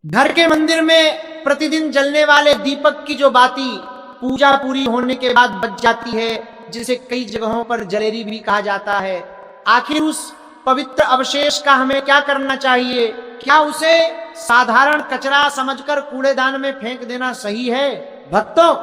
घर के मंदिर में प्रतिदिन जलने वाले दीपक की जो बाती पूजा पूरी होने के बाद बच जाती है, जिसे कई जगहों पर जलेरी भी कहा जाता है, आखिर उस पवित्र अवशेष का हमें क्या करना चाहिए? क्या उसे साधारण कचरा समझकर कूड़ेदान में फेंक देना सही है? भक्तों,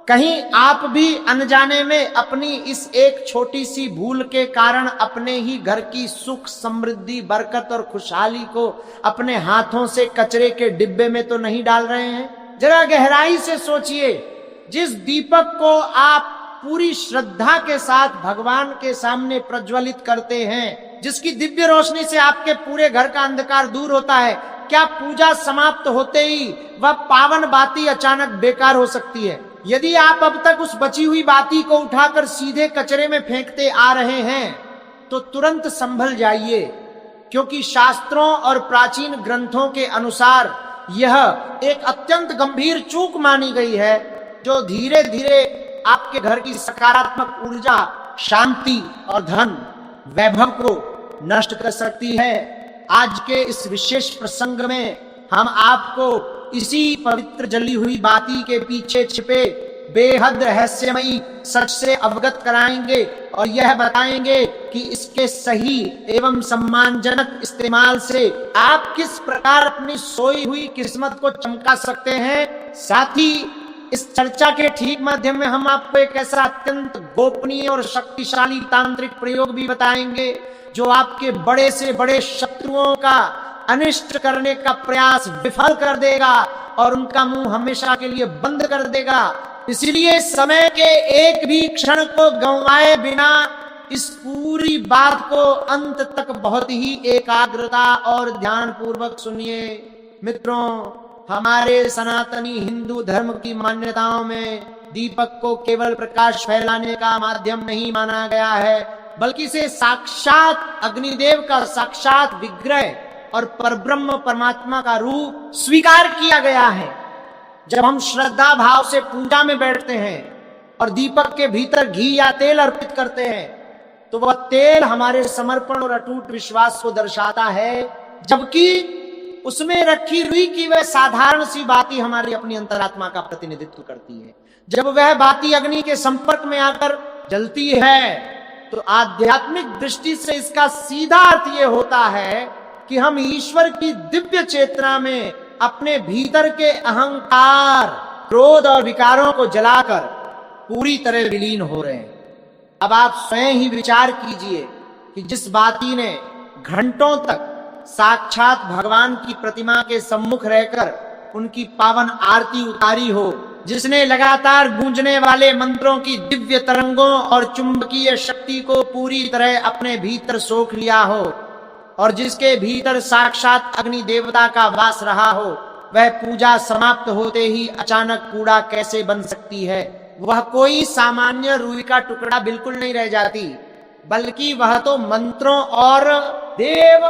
कहीं आप भी अनजाने में अपनी इस एक छोटी सी भूल के कारण अपने ही घर की सुख समृद्धि बरकत और खुशहाली को अपने हाथों से कचरे के डिब्बे में तो नहीं डाल रहे हैं? जरा गहराई से सोचिए। जिस दीपक को आप पूरी श्रद्धा के साथ भगवान के सामने प्रज्वलित करते हैं, जिसकी दिव्य रोशनी से आपके पूरे घर का अंधकार दूर होता है, क्या पूजा समाप्त होते ही वह पावन बाती अचानक बेकार हो सकती है? यदि आप अब तक उस बची हुई बाती को उठाकर सीधे कचरे में फेंकते आ रहे हैं तो तुरंत संभल जाइए, क्योंकि शास्त्रों और प्राचीन ग्रंथों के अनुसार यह एक अत्यंत गंभीर चूक मानी गई है, जो धीरे धीरे आपके घर की सकारात्मक ऊर्जा, शांति और धन वैभव को नष्ट कर सकती है। आज के इस विशेष प्रसंग में हम आपको इसी पवित्र जली हुई बाती के पीछे छिपे बेहद रहस्यमयी सच से अवगत कराएंगे और यह बताएंगे कि इसके सही एवं सम्मानजनक इस्तेमाल से आप किस प्रकार अपनी सोई हुई किस्मत को चमका सकते हैं। साथ ही इस चर्चा के ठीक माध्यम में हम आपको एक ऐसा अत्यंत गोपनीय और शक्तिशाली तांत्रिक प्रयोग भी बताएंगे जो आपके बड़े से बड़े शत्रुओं का अनिष्ट करने का प्रयास विफल कर देगा और उनका मुंह हमेशा के लिए बंद कर देगा। इसलिए समय के एक भी क्षण को गंवाए बिना इस पूरी बात को अंत तक बहुत ही एकाग्रता और ध्यान पूर्वक सुनिए। मित्रों, हमारे सनातनी हिंदू धर्म की मान्यताओं में दीपक को केवल प्रकाश फैलाने का माध्यम नहीं माना गया है, बल्कि इसे साक्षात अग्निदेव का साक्षात विग्रह और परब्रह्म परमात्मा का रूप स्वीकार किया गया है। जब हम श्रद्धा भाव से पूजा में बैठते हैं और दीपक के भीतर घी या तेल अर्पित करते हैं, तो वह तेल हमारे समर्पण और अटूट विश्वास को दर्शाता है, जबकि उसमें रखी रुई की वह साधारण सी बाती हमारी अपनी अंतरात्मा का प्रतिनिधित्व करती है। जब वह बाती अग्नि के संपर्क में आकर जलती है तो आध्यात्मिक दृष्टि से इसका सीधा अर्थ यह होता है कि हम ईश्वर की दिव्य चेतना में अपने भीतर के अहंकार, क्रोध और विकारों को जलाकर पूरी तरह विलीन हो रहे हैं। अब आप स्वयं ही विचार कीजिए कि जिस बाती ने घंटों तक साक्षात भगवान की प्रतिमा के सम्मुख रहकर उनकी पावन आरती उतारी हो, जिसने लगातार गूंजने वाले मंत्रों की दिव्य तरंगों और चुंबकीय शक्ति को पूरी तरह अपने भीतर सोख लिया हो और जिसके भीतर साक्षात अग्नि देवता का वास रहा हो, वह पूजा समाप्त होते ही अचानक कूड़ा कैसे बन सकती है? वह कोई सामान्य रुई का टुकड़ा बिल्कुल नहीं रह जाती, बल्कि वह तो मंत्रों और देव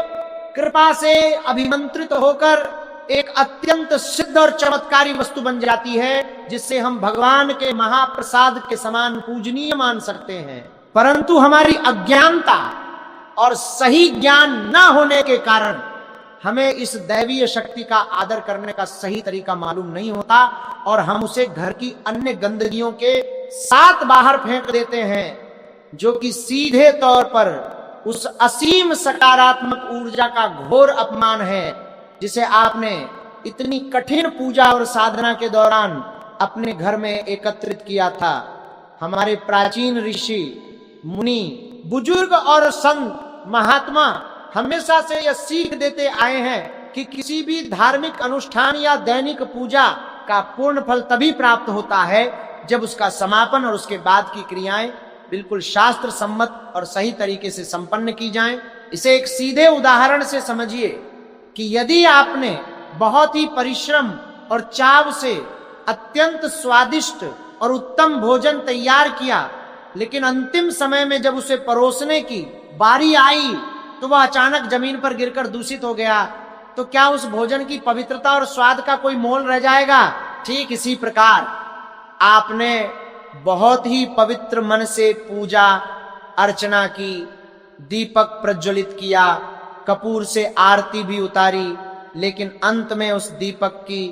कृपा से अभिमंत्रित होकर एक अत्यंत सिद्ध और चमत्कारी वस्तु बन जाती है, जिससे हम भगवान के महाप्रसाद के समान पूजनीय मान सकते हैं। परंतु हमारी अज्ञानता और सही ज्ञान न होने के कारण हमें इस दैवीय शक्ति का आदर करने का सही तरीका मालूम नहीं होता और हम उसे घर की अन्य गंदगियों के साथ बाहर फेंक देते हैं, जो कि सीधे तौर पर उस असीम सकारात्मक ऊर्जा का घोर अपमान है, जिसे आपने इतनी कठिन पूजा और साधना के दौरान अपने घर में एकत्रित किया था। हमारे प्राचीन ऋषि, मुनि, बुजुर्ग और संत महात्मा हमेशा से यह सीख देते आए हैं कि किसी भी धार्मिक अनुष्ठान या दैनिक पूजा का पूर्ण फल तभी प्राप्त होता है जब उसका समापन और उसके बाद की क्रियाएं बिल्कुल शास्त्र सम्मत और सही तरीके से संपन्न की जाएं। इसे एक सीधे उदाहरण से समझिए कि यदि आपने बहुत ही परिश्रम और चाव से अत्यंत स्वादिष्ट और उत्तम भोजन तैयार किया, लेकिन अंतिम समय में जब उसे परोसने की बारी आई तो वह अचानक जमीन पर गिरकर दूषित हो गया, तो क्या उस भोजन की पवित्रता और स्वाद का कोई मोल रह जाएगा? ठीक इसी प्रकार आपने बहुत ही पवित्र मन से पूजा अर्चना की, दीपक प्रज्वलित किया, कपूर से आरती भी उतारी, लेकिन अंत में उस दीपक की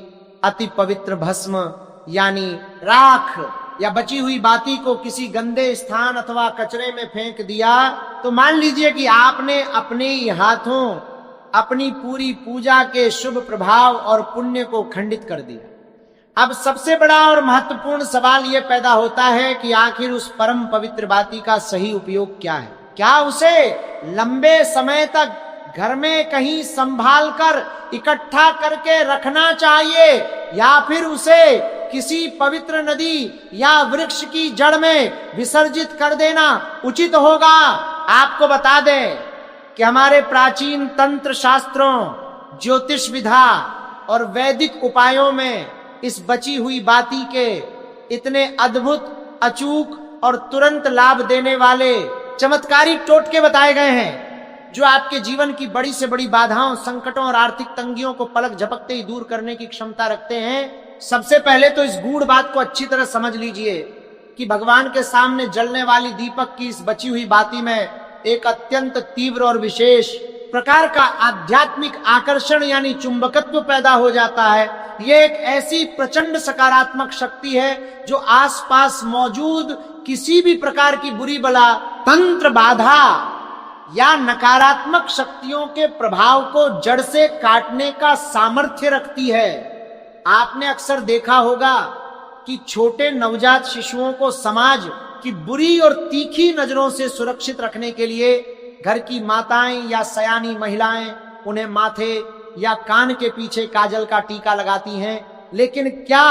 अति पवित्र भस्म यानी राख या बची हुई बाती को किसी गंदे स्थान अथवा कचरे में फेंक दिया, तो मान लीजिए कि आपने अपने ही हाथों अपनी पूरी पूजा के शुभ प्रभाव और पुण्य को खंडित कर दिया। अब सबसे बड़ा और महत्वपूर्ण सवाल यह पैदा होता है कि आखिर उस परम पवित्र बाती का सही उपयोग क्या है? क्या उसे लंबे समय तक घर में कहीं संभाल कर इकट्ठा करके रखना चाहिए, या फिर उसे किसी पवित्र नदी या वृक्ष की जड़ में विसर्जित कर देना उचित होगा? आपको बता दें कि हमारे प्राचीन तंत्र शास्त्रों, ज्योतिष विधा और वैदिक उपायों में इस बची हुई बाती के इतने अद्भुत, अचूक और तुरंत लाभ देने वाले चमत्कारी टोटके बताए गए हैं, जो आपके जीवन की बड़ी से बड़ी बाधाओं, संकटों और आर्थिक तंगियों को पलक झपकते ही दूर करने की क्षमता रखते हैं। सबसे पहले तो इस गूढ़ बात को अच्छी तरह समझ लीजिए कि भगवान के सामने जलने वाली दीपक की इस बची हुई बाती में एक अत्यंत तीव्र और विशेष प्रकार का आध्यात्मिक आकर्षण यानी चुंबकत्व पैदा हो जाता है। यह एक ऐसी प्रचंड सकारात्मक शक्ति है जो आसपास मौजूद किसी भी प्रकार की बुरी बला, तंत्र बाधा या नकारात्मक शक्तियों के प्रभाव को जड़ से काटने का सामर्थ्य रखती है। आपने अक्सर देखा होगा कि छोटे नवजात शिशुओं को समाज की बुरी और तीखी नजरों से सुरक्षित रखने के लिए घर की माताएं या सयानी महिलाएं उन्हें माथे या कान के पीछे काजल का टीका लगाती हैं। लेकिन क्या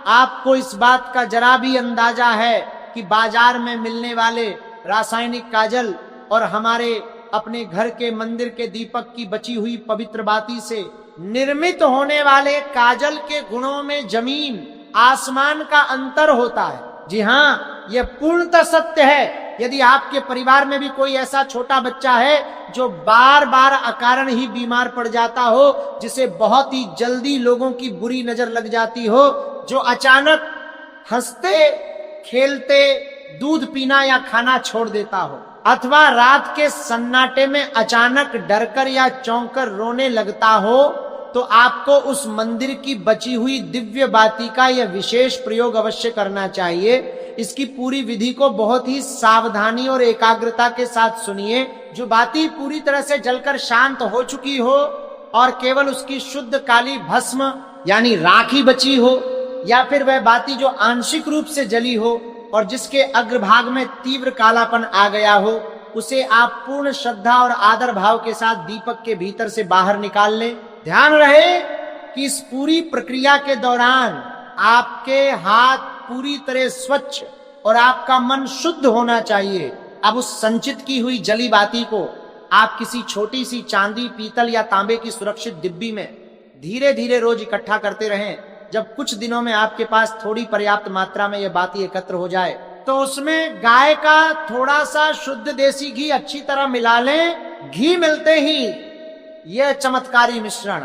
आपको इस बात का जरा भी अंदाजा है कि बाजार में मिलने वाले रासायनिक काजल और हमारे अपने घर के मंदिर के दीपक की बची हुई पवित्र बाती से निर्मित होने वाले काजल के गुणों में जमीन आसमान का अंतर होता है? जी हाँ, यह पूर्णतः सत्य है। यदि आपके परिवार में भी कोई ऐसा छोटा बच्चा है जो बार बार अकारण ही बीमार पड़ जाता हो, जिसे बहुत ही जल्दी लोगों की बुरी नजर लग जाती हो, जो अचानक हंसते खेलते दूध पीना या खाना छोड़ देता हो, अथवा रात के सन्नाटे में अचानक डरकर या चौंककर रोने लगता हो, तो आपको उस मंदिर की बची हुई दिव्य बाती का यह विशेष प्रयोग अवश्य करना चाहिए। इसकी पूरी विधि को बहुत ही सावधानी और एकाग्रता के साथ सुनिए। जो बाती पूरी तरह से जलकर शांत हो चुकी हो और केवल उसकी शुद्ध काली भस्म यानी राखी बची हो, या फिर वह बाती जो आंशिक रूप से जली हो और जिसके अग्रभाग में तीव्र कालापन आ गया हो, उसे आप पूर्ण श्रद्धा और आदर भाव के साथ दीपक के भीतर से बाहर निकाल लें। ध्यान रहे कि इस पूरी प्रक्रिया के दौरान आपके हाथ पूरी तरह स्वच्छ और आपका मन शुद्ध होना चाहिए। अब उस संचित की हुई जली बाती को आप किसी छोटी सी चांदी, पीतल या तांबे की सुरक्षित डिब्बी में धीरे धीरे रोज इकट्ठा करते रहें। जब कुछ दिनों में आपके पास थोड़ी पर्याप्त मात्रा में यह बाती एकत्र हो जाए, तो उसमें गाय का थोड़ा सा शुद्ध देसी घी अच्छी तरह मिला लें। घी मिलते ही यह चमत्कारी मिश्रण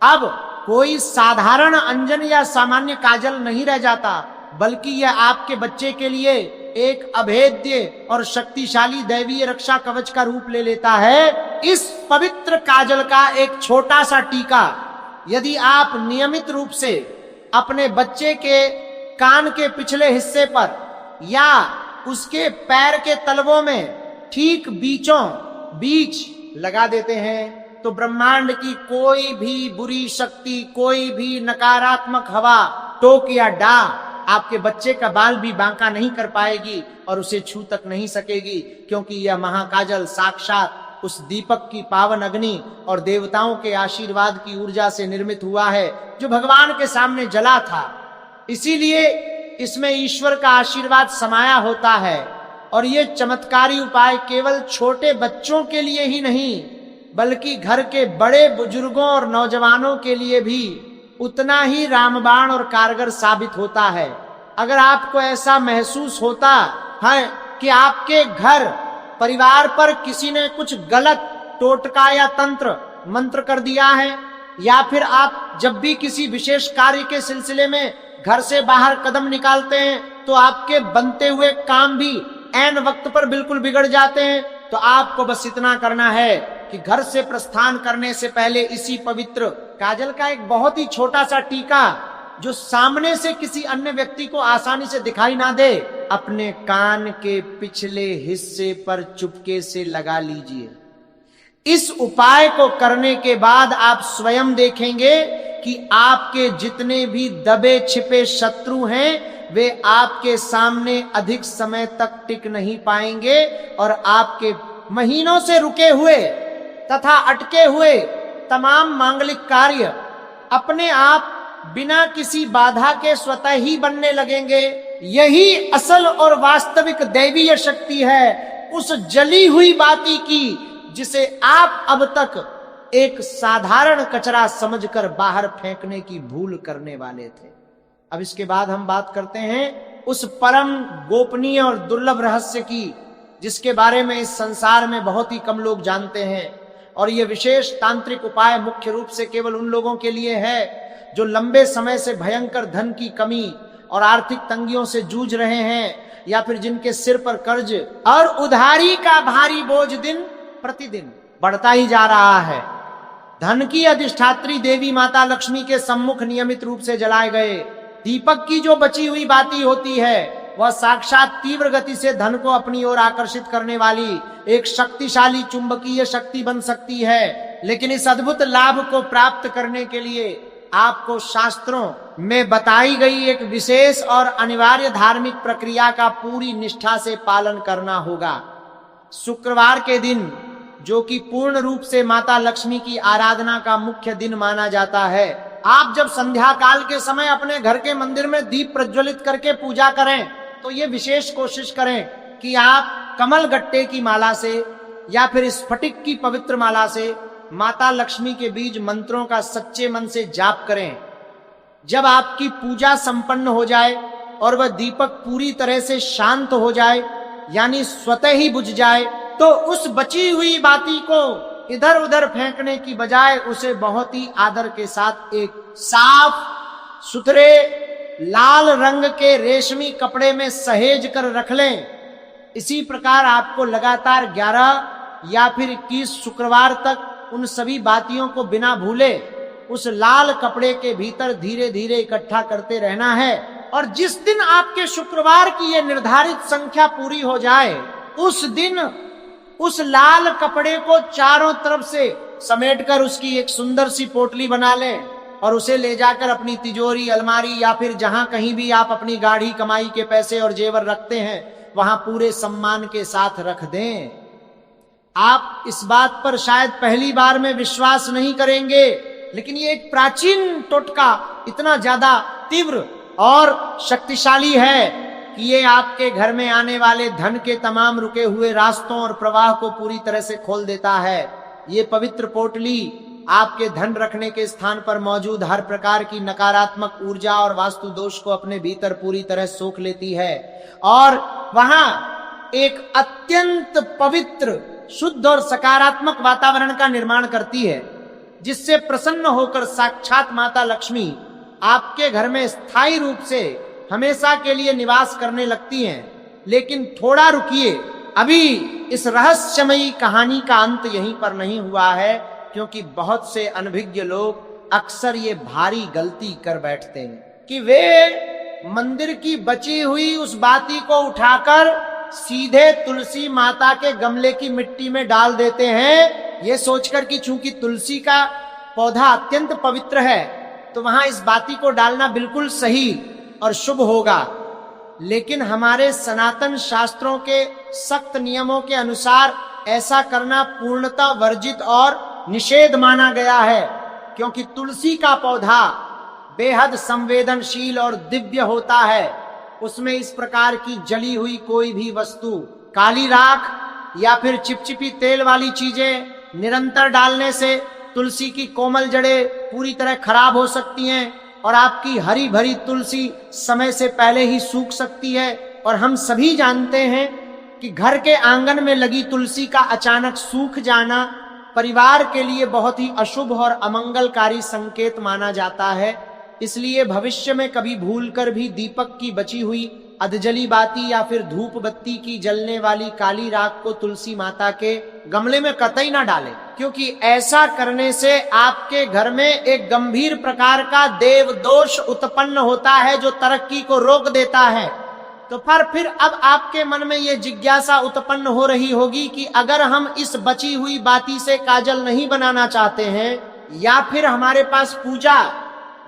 अब कोई साधारण अंजन या सामान्य काजल नहीं रह जाता, बल्कि यह आपके बच्चे के लिए एक अभेद्य और शक्तिशाली दैवीय रक्षा कवच का रूप ले लेता है। इस पवित्र काजल का एक छोटा सा टीका यदि आप नियमित रूप से अपने बच्चे के कान के पिछले हिस्से पर या उसके पैर के तलवों में ठीक बीचों बीच लगा देते हैं, तो ब्रह्मांड की कोई भी बुरी शक्ति, कोई भी नकारात्मक हवा, टोक या डा आपके बच्चे का बाल भी बांका नहीं कर पाएगी और उसे छू तक नहीं सकेगी, क्योंकि यह महाकाजल साक्षात उस दीपक की पावन अग्नि और देवताओं के आशीर्वाद की ऊर्जा से निर्मित हुआ है, जो भगवान के सामने जला था। इसीलिए इसमें ईश्वर का आशीर्वाद समाया होता है। और ये चमत्कारी उपाय केवल छोटे बच्चों के लिए ही नहीं, बल्कि घर के बड़े बुजुर्गों और नौजवानों के लिए भी उतना ही रामबाण और कारगर साबित होता है। अगर आपको ऐसा महसूस होता है कि आपके घर परिवार पर किसी ने कुछ गलत टोटका या तंत्र मंत्र कर दिया है, या फिर आप जब भी किसी विशेष कार्य के सिलसिले में घर से बाहर कदम निकालते हैं तो आपके बनते हुए काम भी ऐन वक्त पर बिल्कुल बिगड़ जाते हैं, तो आपको बस इतना करना है कि घर से प्रस्थान करने से पहले इसी पवित्र काजल का एक बहुत ही छोटा सा टीका जो सामने से किसी अन्य व्यक्ति को आसानी से दिखाई ना दे, अपने कान के पिछले हिस्से पर चुपके से लगा लीजिए। इस उपाय को करने के बाद आप स्वयं देखेंगे कि आपके जितने भी दबे छिपे शत्रु हैं वे आपके सामने अधिक समय तक टिक नहीं पाएंगे और आपके महीनों से रुके हुए तथा अटके हुए तमाम मांगलिक कार्य अपने आप बिना किसी बाधा के स्वतः ही बनने लगेंगे। यही असल और वास्तविक दैवीय शक्ति है उस जली हुई बाती की, जिसे आप अब तक एक साधारण कचरा समझकर बाहर फेंकने की भूल करने वाले थे। अब इसके बाद हम बात करते हैं उस परम गोपनीय और दुर्लभ रहस्य की, जिसके बारे में इस संसार में बहुत ही कम लोग जानते हैं। और ये विशेष तांत्रिक उपाय मुख्य रूप से केवल उन लोगों के लिए है जो लंबे समय से भयंकर धन की कमी और आर्थिक तंगियों से जूझ रहे हैं, या फिर जिनके सिर पर कर्ज और उधारी का भारी बोझ दिन प्रतिदिन बढ़ता ही जा रहा है। धन की अधिष्ठात्री देवी माता लक्ष्मी के सम्मुख नियमित रूप से जलाए गए दीपक की जो बची हुई बाती होती है, वह साक्षात तीव्र गति से धन को अपनी ओर आकर्षित करने वाली एक शक्तिशाली चुंबकीय शक्ति बन सकती है। लेकिन इस अद्भुत लाभ को प्राप्त करने के लिए आपको शास्त्रों में बताई गई एक विशेष और अनिवार्य धार्मिक प्रक्रिया का पूरी निष्ठा से पालन करना होगा। शुक्रवार के दिन, जो कि पूर्ण रूप से माता लक्ष्मी की आराधना का मुख्य दिन माना जाता है, आप जब संध्या काल के समय अपने घर के मंदिर में दीप प्रज्वलित करके पूजा करें तो ये विशेष कोशिश करें कि आप कमल गट्टे की माला से या फिर स्फटिक की पवित्र माला से माता लक्ष्मी के बीज मंत्रों का सच्चे मन से जाप करें। जब आपकी पूजा संपन्न हो जाए और वह दीपक पूरी तरह से शांत हो जाए, यानी स्वतः ही बुझ जाए, तो उस बची हुई बाती को इधर उधर फेंकने की बजाय उसे बहुत ही आदर के साथ एक साफ सुथरे लाल रंग के रेशमी कपड़े में सहेज कर रख लें। इसी प्रकार आपको लगातार 11 या फिर 21 शुक्रवार तक उन सभी बातियों को बिना भूले उस लाल कपड़े के भीतर धीरे धीरे इकट्ठा करते रहना है। और जिस दिन आपके शुक्रवार की ये निर्धारित संख्या पूरी हो जाए, उस दिन उस लाल कपड़े को चारों तरफ से समेटकर उसकी एक सुंदर सी पोटली बना लें और उसे ले जाकर अपनी तिजोरी, अलमारी या फिर जहां कहीं भी आप अपनी गाढ़ी कमाई के पैसे और जेवर रखते हैं वहां पूरे सम्मान के साथ रख दें। आप इस बात पर शायद पहली बार में विश्वास नहीं करेंगे, लेकिन ये एक प्राचीन टोटका इतना ज्यादा तीव्र और शक्तिशाली है कि ये आपके घर में आने वाले धन के तमाम रुके हुए रास्तों और प्रवाह को पूरी तरह से खोल देता है। ये पवित्र पोटली आपके धन रखने के स्थान पर मौजूद हर प्रकार की नकारात्मक ऊर्जा और वास्तु दोष को अपने भीतर पूरी तरह सोख लेती है और वहां एक अत्यंत पवित्र, शुद्ध और सकारात्मक वातावरण का निर्माण करती है, जिससे प्रसन्न होकर साक्षात माता लक्ष्मी आपके घर में स्थायी रूप से हमेशा के लिए निवास करने लगती हैं। लेकिन थोड़ा रुकिए, अभी इस रहस्यमयी कहानी का अंत यहीं पर नहीं हुआ है, क्योंकि बहुत से अनभिज्ञ लोग अक्सर ये भारी गलती कर बैठते हैं कि वे मंदिर की बची हुई उस बाती को उठाकर सीधे तुलसी माता के गमले की मिट्टी में डाल देते हैं, ये सोचकर कि चूंकि तुलसी का पौधा अत्यंत पवित्र है तो वहां इस बाती को डालना बिल्कुल सही और शुभ होगा। लेकिन हमारे सनातन शास्त्रों के सख्त नियमों के अनुसार ऐसा करना पूर्णतः वर्जित और निषेध माना गया है, क्योंकि तुलसी का पौधा बेहद संवेदनशील और दिव्य होता है। उसमें इस प्रकार की जली हुई कोई भी वस्तु, काली राख या फिर चिपचिपी तेल वाली चीजें निरंतर डालने से तुलसी की कोमल जड़ें पूरी तरह खराब हो सकती हैं और आपकी हरी भरी तुलसी समय से पहले ही सूख सकती है। और हम सभी जानते हैं कि घर के आंगन में लगी तुलसी का अचानक सूख जाना परिवार के लिए बहुत ही अशुभ और अमंगलकारी संकेत माना जाता है। इसलिए भविष्य में कभी भूलकर भी दीपक की बची हुई अधजली बाती या फिर धूप बत्ती की जलने वाली काली राख को तुलसी माता के गमले में कतई ना डालें। क्योंकि ऐसा करने से आपके घर में एक गंभीर प्रकार का देव दोष उत्पन्न होता है जो तरक्की को रोक देता है। तो फिर अब आपके मन में यह जिज्ञासा उत्पन्न हो रही होगी कि अगर हम इस बची हुई बाती से काजल नहीं बनाना चाहते हैं, या फिर हमारे पास पूजा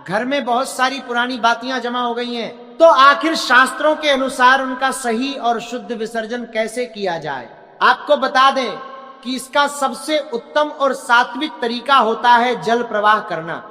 घर में बहुत सारी पुरानी बातियां जमा हो गई हैं, तो आखिर शास्त्रों के अनुसार उनका सही और शुद्ध विसर्जन कैसे किया जाए। आपको बता दें कि इसका सबसे उत्तम और सात्विक तरीका होता है जल प्रवाह करना।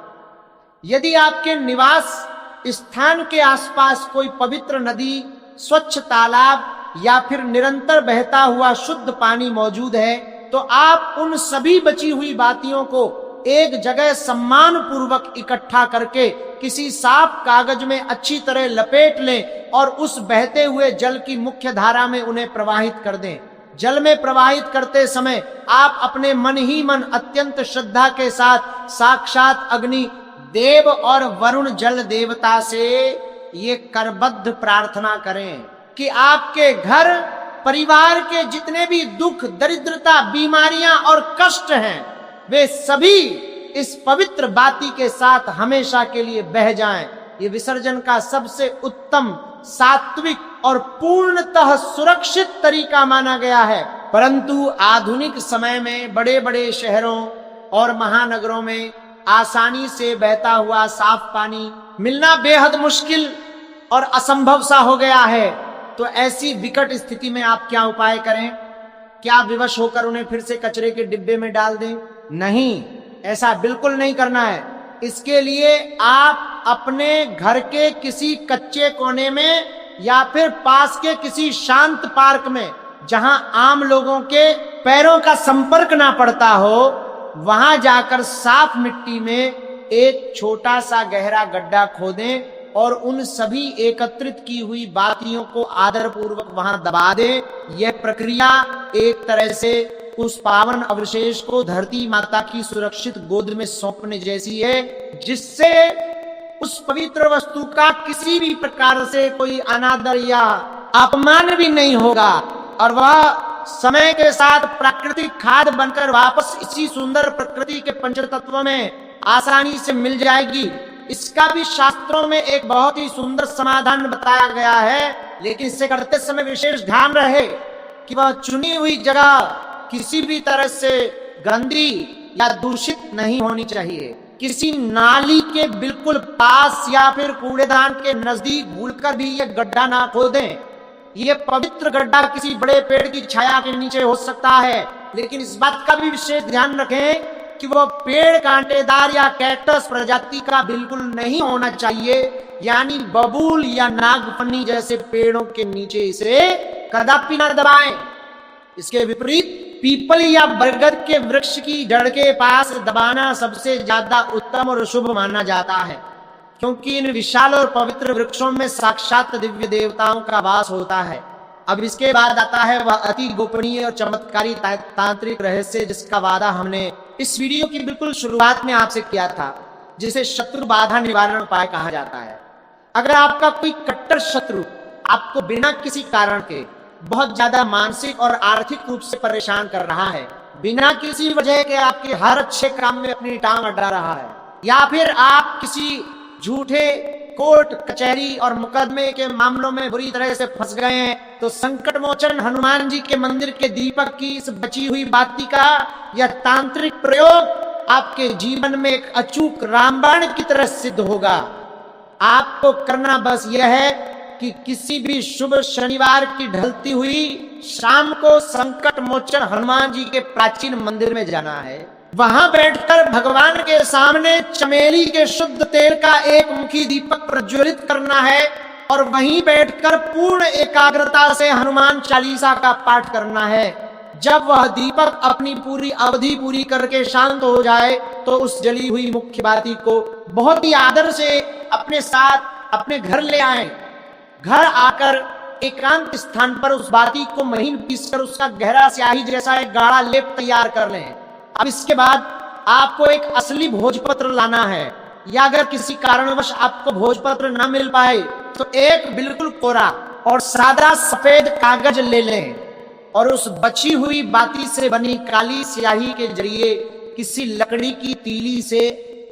यदि आपके निवास स्थान के आसपास कोई पवित्र नदी, स्वच्छ तालाब या फिर निरंतर बहता हुआ शुद्ध पानी मौजूद है, तो आप उन सभी बची हुई बातियों को एक जगह सम्मान पूर्वक इकट्ठा करके किसी साफ कागज में अच्छी तरह लपेट लें और उस बहते हुए जल की मुख्य धारा में उन्हें प्रवाहित कर दें। जल में प्रवाहित करते समय आप अपने मन ही मन अत्यंत श्रद्धा के साथ साक्षात अग्नि देव और वरुण जल देवता से ये करबद्ध प्रार्थना करें कि आपके घर परिवार के जितने भी दुख, दरिद्रता, बीमारियां और कष्ट हैं, वे सभी इस पवित्र बाती के साथ हमेशा के लिए बह जाएं। ये विसर्जन का सबसे उत्तम, सात्विक और पूर्णतः सुरक्षित तरीका माना गया है। परंतु आधुनिक समय में बड़े बड़े शहरों और महानगरों में आसानी से बहता हुआ साफ पानी मिलना बेहद मुश्किल और असंभव सा हो गया है। तो ऐसी विकट स्थिति में आप क्या उपाय करें? क्या विवश होकर उन्हें फिर से कचरे के डिब्बे में डाल दें? नहीं, ऐसा बिल्कुल नहीं करना है। इसके लिए आप अपने घर के किसी कच्चे कोने में या फिर पास के किसी शांत पार्क में, जहां आम लोगों के पैरों का संपर्क ना पड़ता हो, वहां जाकर साफ मिट्टी में एक छोटा सा गहरा गड्ढा खोदें और उन सभी एकत्रित की हुई बातियों को आदर पूर्वक वहां दबा दें। यह प्रक्रिया एक तरह से उस पावन अवशेष को धरती माता की सुरक्षित गोद में सौंपने जैसी है, जिससे उस पवित्र वस्तु का किसी भी प्रकार से कोई अनादर या अपमान भी नहीं होगा और वह समय के साथ प्राकृतिक खाद बनकर वापस इसी सुंदर प्रकृति के पंचतत्व में आसानी से मिल जाएगी। इसका भी शास्त्रों में एक बहुत ही सुंदर समाधान बताया गया है, लेकिन इसे करते समय विशेष ध्यान रहे कि वह चुनी हुई जगह किसी भी तरह से गंदी या दूषित नहीं होनी चाहिए। किसी नाली के बिल्कुल पास या फिर कूड़ेदान के नजदीक भूलकर भी ये गड्ढा ना खोदें। ये पवित्र गड्ढा किसी बड़े पेड़ की छाया के नीचे हो सकता है, लेकिन इस बात का भी विशेष ध्यान रखें कि वो पेड़ कांटेदार या कैक्टस प्रजाति का बिल्कुल नहीं होना चाहिए, यानी बबूल या नागफनी जैसे पेड़ों के नीचे इसे कदापि न दबाएं। इसके विपरीत पीपल या बरगद के वृक्ष की जड़ के पास दबाना सबसे ज्यादा उत्तम और शुभ माना जाता है, क्योंकि इन विशाल और पवित्र वृक्षों में साक्षात दिव्य देवताओं का वास होता है। अब इसके बाद आता है वह अति गोपनीय और चमत्कारी तांत्रिक रहस्य, जिसका वादा हमने इस वीडियो की बिल्कुल शुरुआत में आपसे किया था, जिसे शत्रु बाधा निवारण उपाय कहा जाता है। अगर आपका कोई कट्टर शत्रु आपको बिना किसी कारण के बहुत ज्यादा मानसिक और आर्थिक रूप से परेशान कर रहा है, बिना किसी वजह के आपके हर अच्छे काम में अपनी टांग अड़ा रहा है, या फिर आप किसी झूठे कोर्ट कचहरी और मुकदमे के मामलों में बुरी तरह से फंस गए हैं, तो संकट मोचन हनुमान जी के मंदिर के दीपक की इस बची हुई बाती का यह तांत्रिक प्रयोग आपके जीवन में एक अचूक रामबाण की तरह सिद्ध होगा। आपको करना बस यह है कि किसी भी शुभ शनिवार की ढलती हुई शाम को संकट मोचन हनुमान जी के प्राचीन मंदिर में जाना है। वहां बैठकर भगवान के सामने चमेली के शुद्ध तेल का एक मुखी दीपक प्रज्वलित करना है और वहीं बैठकर पूर्ण एकाग्रता से हनुमान चालीसा का पाठ करना है। जब वह दीपक अपनी पूरी अवधि पूरी करके शांत हो जाए, तो उस जली हुई मुख्य बाती को बहुत ही आदर से अपने साथ अपने घर ले आए। घर आकर एकांत स्थान पर उस बाती को महीन पीसकर उसका गहरा स्याही जैसा एक गाढ़ा लेप तैयार कर लें। अब इसके बाद आपको एक असली भोजपत्र लाना है, या अगर किसी कारणवश आपको भोजपत्र न मिल पाए तो एक बिल्कुल कोरा और सादा सफेद कागज ले लें और उस बची हुई बाती से बनी काली स्याही के जरिए किसी लकड़ी की तीली से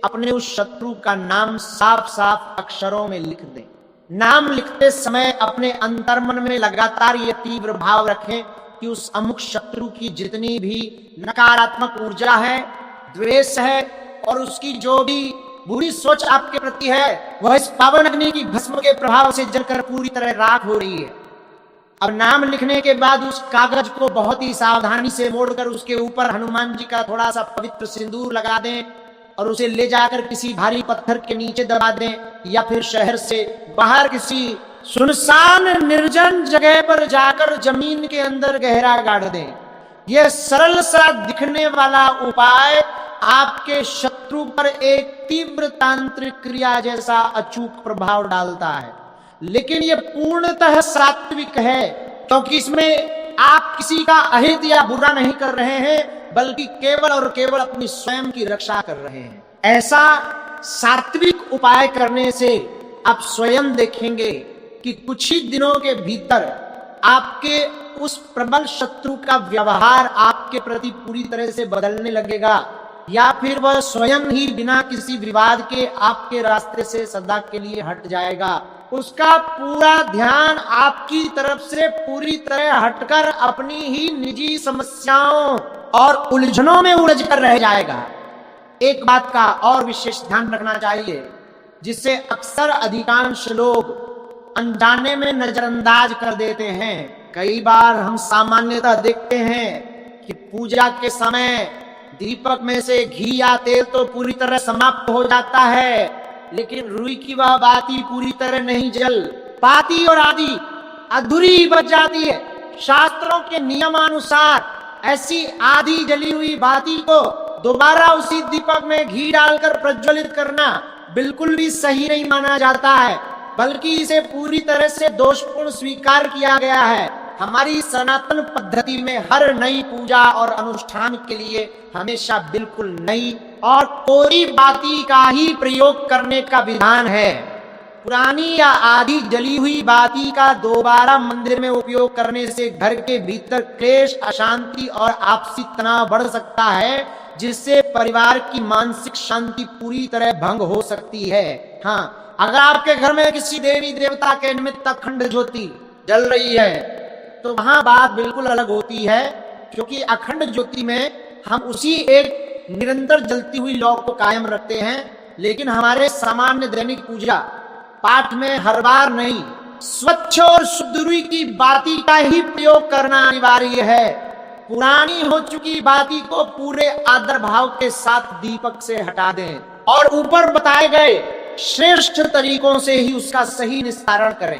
अपने उस शत्रु का नाम साफ साफ अक्षरों में लिख दें। नाम लिखते समय अपने अंतर्मन में लगातार ये तीव्र भाव रखें कि उस अमुक शत्रु की जितनी भी नकारात्मक ऊर्जा है, द्वेष है और उसकी जो भी बुरी सोच आपके प्रति है, वह इस पावन अग्नि की भस्म के प्रभाव से जलकर पूरी तरह राख हो रही है। अब नाम लिखने के बाद उस कागज को बहुत ही सावधानी से मोड़कर उसके ऊपर हनुमान जी का थोड़ा सा पवित्र सिंदूर लगा दें और उसे ले जाकर किसी भारी पत्थर के नीचे दबा दें या फिर शहर से बाहर किसी सुनसान निर्जन जगह पर जाकर जमीन के अंदर गहरा गाड़ दें। यह सरल सा दिखने वाला उपाय आपके शत्रु पर एक तीव्र तांत्रिक क्रिया जैसा अचूक प्रभाव डालता है, लेकिन यह पूर्णतः सात्विक है, क्योंकि इसमें आप किसी का अहित या बुरा नहीं कर रहे हैं, बल्कि केवल और केवल अपनी स्वयं की रक्षा कर रहे हैं। ऐसा सात्विक उपाय करने से आप स्वयं देखेंगे कि कुछ ही दिनों के भीतर आपके उस प्रबल शत्रु का व्यवहार आपके प्रति पूरी तरह से बदलने लगेगा, या फिर वह स्वयं ही बिना किसी विवाद के आपके रास्ते से सदा के लिए हट जाएगा। उसका पूरा ध्यान आपकी तरफ से पूरी तरह हटकर अपनी ही निजी समस्याओं और उलझनों में उलझ कर रह जाएगा। एक बात का और विशेष ध्यान रखना चाहिए, जिससे अक्सर अधिकांश लोग अनजाने में नजरअंदाज कर देते हैं। कई बार हम सामान्यतः देखते हैं कि पूजा के समय दीपक में से घी या तेल तो पूरी तरह समाप्त हो जाता है, लेकिन रुई की वह बाती पूरी तरह नहीं जल पाती और आदि अधूरी बच जाती है। शास्त्रों के नियमानुसार ऐसी आधी जली हुई बाती को दोबारा उसी दीपक में घी डालकर प्रज्वलित करना बिल्कुल भी सही नहीं माना जाता है, बल्कि इसे पूरी तरह से दोषपूर्ण स्वीकार किया गया है। हमारी सनातन पद्धति में हर नई पूजा और अनुष्ठान के लिए हमेशा बिल्कुल नई और कोरी बाती का ही प्रयोग करने का विधान है। पुरानी या आधी जली हुई बाती का दोबारा मंदिर में उपयोग करने से घर के भीतर क्लेश, अशांति और आपसी तनाव बढ़ सकता है, जिससे परिवार की मानसिक शांति पूरी तरह भंग हो सकती है। हाँ, अगर आपके घर में किसी देवी देवता के निमित्त अखंड ज्योति जल रही है तो वहां बात बिल्कुल अलग होती है, क्योंकि अखंड ज्योति में हम उसी एक निरंतर जलती हुई लौ को कायम रखते हैं, लेकिन हमारे सामान्य दैनिक पूजा पाठ में हर बार नहीं, स्वच्छ और शुद्ध रुई की बाती का ही प्रयोग करना अनिवार्य है। पुरानी हो चुकी बाती को पूरे आदर भाव के साथ दीपक से हटा दें और ऊपर बताए गए श्रेष्ठ तरीकों से ही उसका सही निस्तारण करें।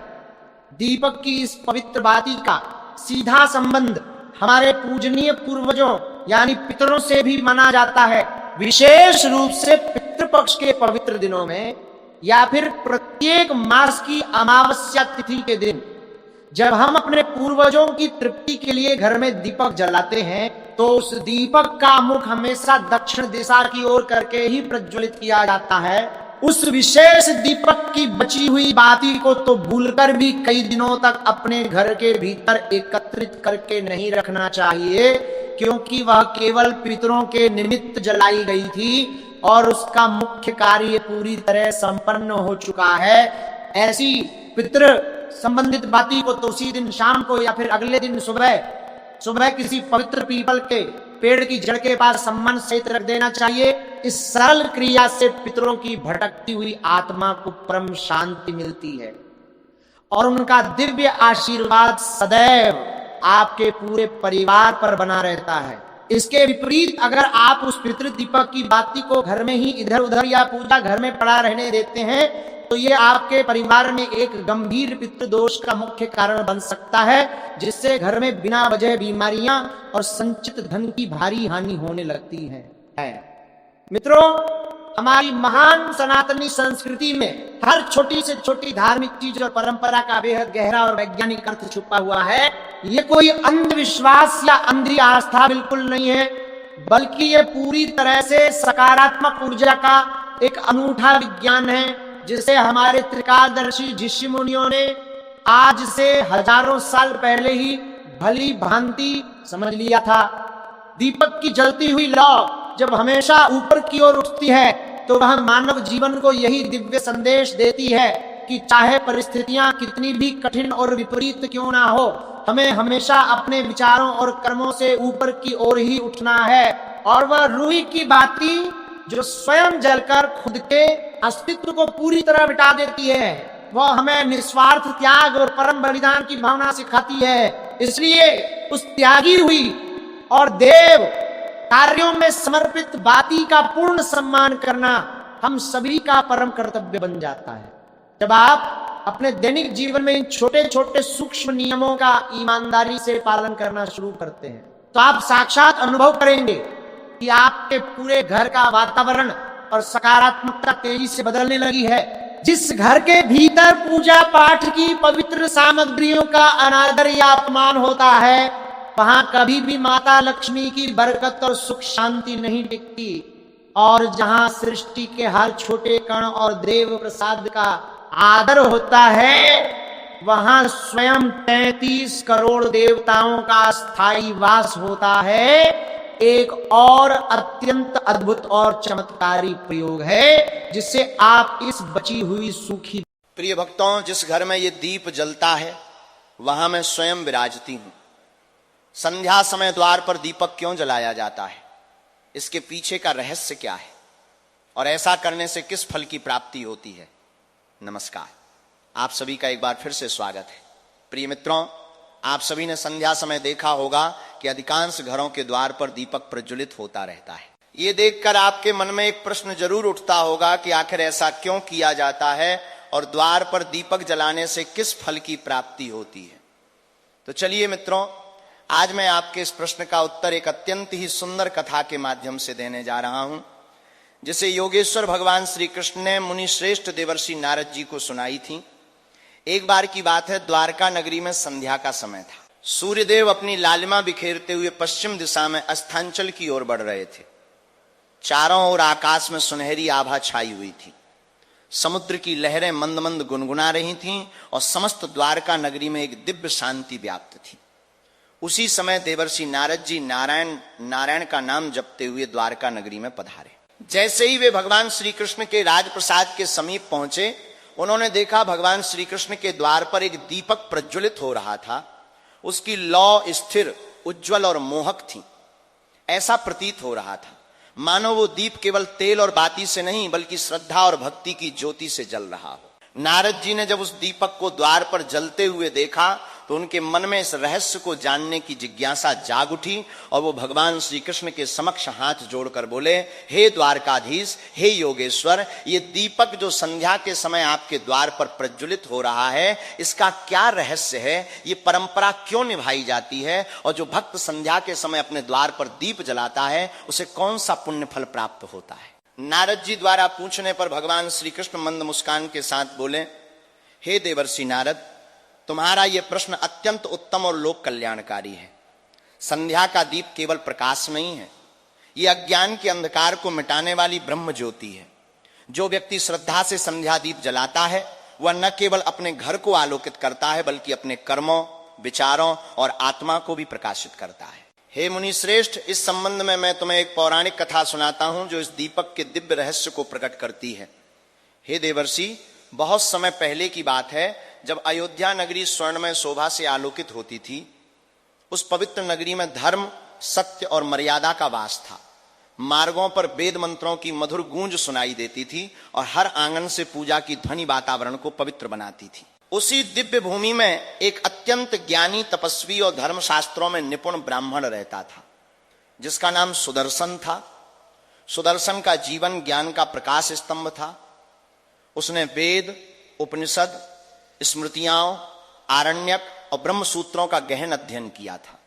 दीपक की इस पवित्र बाती का सीधा संबंध हमारे पूजनीय पूर्वजों यानी पितरों से भी माना जाता है। विशेष रूप से पितृपक्ष के पवित्र दिनों में या फिर प्रत्येक मास की अमावस्या तिथि के दिन जब हम अपने पूर्वजों की तृप्ति के लिए घर में दीपक जलाते हैं, तो उस दीपक का मुख हमेशा दक्षिण दिशा की ओर करके ही प्रज्वलित किया जाता है। उस विशेष दीपक की बची हुई बाती को तो भूलकर भी कई दिनों तक अपने घर के भीतर एकत्रित करके नहीं रखना चाहिए, क्योंकि वह केवल पितरों के निमित्त जलाई गई थी और उसका मुख्य कार्य पूरी तरह संपन्न हो चुका है। ऐसी पितृ संबंधित बाती को तो उसी दिन शाम को या फिर अगले दिन सुबह किसी पवित्र पीपल के पेड़ की जड़ के पास सम्मान सहित रख देना चाहिए। इस सरल क्रिया से पितरों की भटकती हुई आत्मा को परम शांति मिलती है और उनका दिव्य आशीर्वाद सदैव आपके पूरे परिवार पर बना रहता है। इसके विपरीत अगर आप उस पितृ दीपक की बाती को घर में ही इधर उधर या पूजा घर में पड़ा रहने देते हैं, तो ये आपके परिवार में एक गंभीर पितृदोष का मुख्य कारण बन सकता है, जिससे घर में बिना वजह बीमारियां और संचित धन की भारी हानि होने लगती है। मित्रों, हमारी महान सनातनी संस्कृति में हर छोटी से छोटी धार्मिक चीज और परंपरा का बेहद गहरा और वैज्ञानिक अर्थ छुपा हुआ है। ये कोई अंधविश्वास या अंधी आस्था बिल्कुल नहीं है, बल्कि ये पूरी तरह से सकारात्मक ऊर्जा का एक अनूठा विज्ञान है, जिसे हमारे त्रिकालदर्शी ऋषि मुनियों ने आज से हजारों साल पहले ही भली भांति समझ लिया था। दीपक की जलती हुई लौ जब हमेशा ऊपर की ओर उठती है तो वह मानव जीवन को यही दिव्य संदेश देती है कि चाहे परिस्थितियां कितनी भी कठिन और विपरीत क्यों ना हो, हमें हमेशा अपने विचारों और कर्मों से ऊपर की ओर ही उठना है। और वह रूही की बाती जो स्वयं जलकर खुद के अस्तित्व को पूरी तरह मिटा देती है, वह हमें निस्वार्थ त्याग और परम बलिदान की भावना सिखाती है। इसलिए उस त्यागी हुई और देव कार्यों में समर्पित बाती का पूर्ण सम्मान करना हम सभी का परम कर्तव्य बन जाता है। जब आप अपने दैनिक जीवन में इन छोटे छोटे सूक्ष्म नियमों का ईमानदारी से पालन करना शुरू करते हैं तो आप साक्षात अनुभव करेंगे कि आपके पूरे घर का वातावरण और सकारात्मकता तेजी से बदलने लगी है। जिस घर के भीतर पूजा पाठ की पवित्र सामग्रियों का अनादर या अपमान होता है, वहां कभी भी माता लक्ष्मी की बरकत और सुख शांति नहीं टिकती। और जहां सृष्टि के हर छोटे कण और देव प्रसाद का आदर होता है, वहां स्वयं 33 करोड़ देवताओं का स्थायी वास होता है। एक और अत्यंत अद्भुत और चमत्कारी प्रयोग है जिससे आप इस बची हुई सूखी। प्रिय भक्तों, जिस घर में ये दीप जलता है वहां मैं स्वयं विराजती हूं। संध्या समय द्वार पर दीपक क्यों जलाया जाता है, इसके पीछे का रहस्य क्या है और ऐसा करने से किस फल की प्राप्ति होती है। नमस्कार, आप सभी का एक बार फिर से स्वागत है। प्रिय मित्रों, आप सभी ने संध्या समय देखा होगा कि अधिकांश घरों के द्वार पर दीपक प्रज्वलित होता रहता है। ये देखकर आपके मन में एक प्रश्न जरूर उठता होगा कि आखिर ऐसा क्यों किया जाता है और द्वार पर दीपक जलाने से किस फल की प्राप्ति होती है। तो चलिए मित्रों, आज मैं आपके इस प्रश्न का उत्तर एक अत्यंत ही सुंदर कथा के माध्यम से देने जा रहा हूं, जिसे योगेश्वर भगवान श्री कृष्ण ने मुनि श्रेष्ठ देवर्षि नारद जी को सुनाई थी। एक बार की बात है, द्वारका नगरी में संध्या का समय था। सूर्यदेव अपनी लालिमा बिखेरते हुए पश्चिम दिशा में अस्तांचल की ओर बढ़ रहे थे। चारों ओर आकाश में सुनहरी आभा छाई हुई थी। समुद्र की लहरें मंद मंद गुनगुना रही थीं और समस्त द्वारका नगरी में एक दिव्य शांति व्याप्त थी। उसी समय देवर्षि नारद जी नारायण का नाम जपते हुए द्वारका नगरी में पधारे। जैसे ही वे भगवान श्री कृष्ण के राजप्रसाद के समीप पहुंचे, उन्होंने देखा भगवान श्री कृष्ण के द्वार पर एक दीपक प्रज्वलित हो रहा था। उसकी लौ स्थिर, उज्जवल और मोहक थी। ऐसा प्रतीत हो रहा था मानो वो दीप केवल तेल और बाती से नहीं बल्कि श्रद्धा और भक्ति की ज्योति से जल रहा हो। नारद जी ने जब उस दीपक को द्वार पर जलते हुए देखा तो उनके मन में इस रहस्य को जानने की जिज्ञासा जाग उठी और वो भगवान श्री कृष्ण के समक्ष हाथ जोड़कर बोले, हे द्वारकाधीश, हे योगेश्वर, ये दीपक जो संध्या के समय आपके द्वार पर प्रज्वलित हो रहा है, इसका क्या रहस्य है? ये परंपरा क्यों निभाई जाती है? और जो भक्त संध्या के समय अपने द्वार पर दीप जलाता है उसे कौन सा पुण्य फल प्राप्त होता है? नारद जी द्वारा पूछने पर भगवान श्री कृष्ण मंद मुस्कान के साथ बोले, हे देवर्षि नारद, तुम्हारा यह प्रश्न अत्यंत उत्तम और लोक कल्याणकारी है। संध्या का दीप केवल प्रकाश नहीं है, यह अज्ञान के अंधकार को मिटाने वाली ब्रह्म ज्योति है। जो व्यक्ति श्रद्धा से संध्या दीप जलाता है वह न केवल अपने घर को आलोकित करता है बल्कि अपने कर्मों, विचारों और आत्मा को भी प्रकाशित करता है। हे मुनि श्रेष्ठ, इस संबंध में मैं तुम्हें एक पौराणिक कथा सुनाता हूं जो इस दीपक के दिव्य रहस्य को प्रकट करती है। हे देवर्षि, बहुत समय पहले की बात है, जब अयोध्या नगरी स्वर्णमय शोभा से आलोकित होती थी। उस पवित्र नगरी में धर्म, सत्य और मर्यादा का वास था। मार्गों पर वेद मंत्रों की मधुर गूंज सुनाई देती थी और हर आंगन से पूजा की ध्वनि वातावरण को पवित्र बनाती थी। उसी दिव्य भूमि में एक अत्यंत ज्ञानी, तपस्वी और धर्मशास्त्रों में निपुण ब्राह्मण रहता था, जिसका नाम सुदर्शन था। सुदर्शन का जीवन ज्ञान का प्रकाश स्तंभ था। उसने वेद, उपनिषद, स्मृतियां, आरण्यक और ब्रह्म सूत्रों का गहन अध्ययन किया था।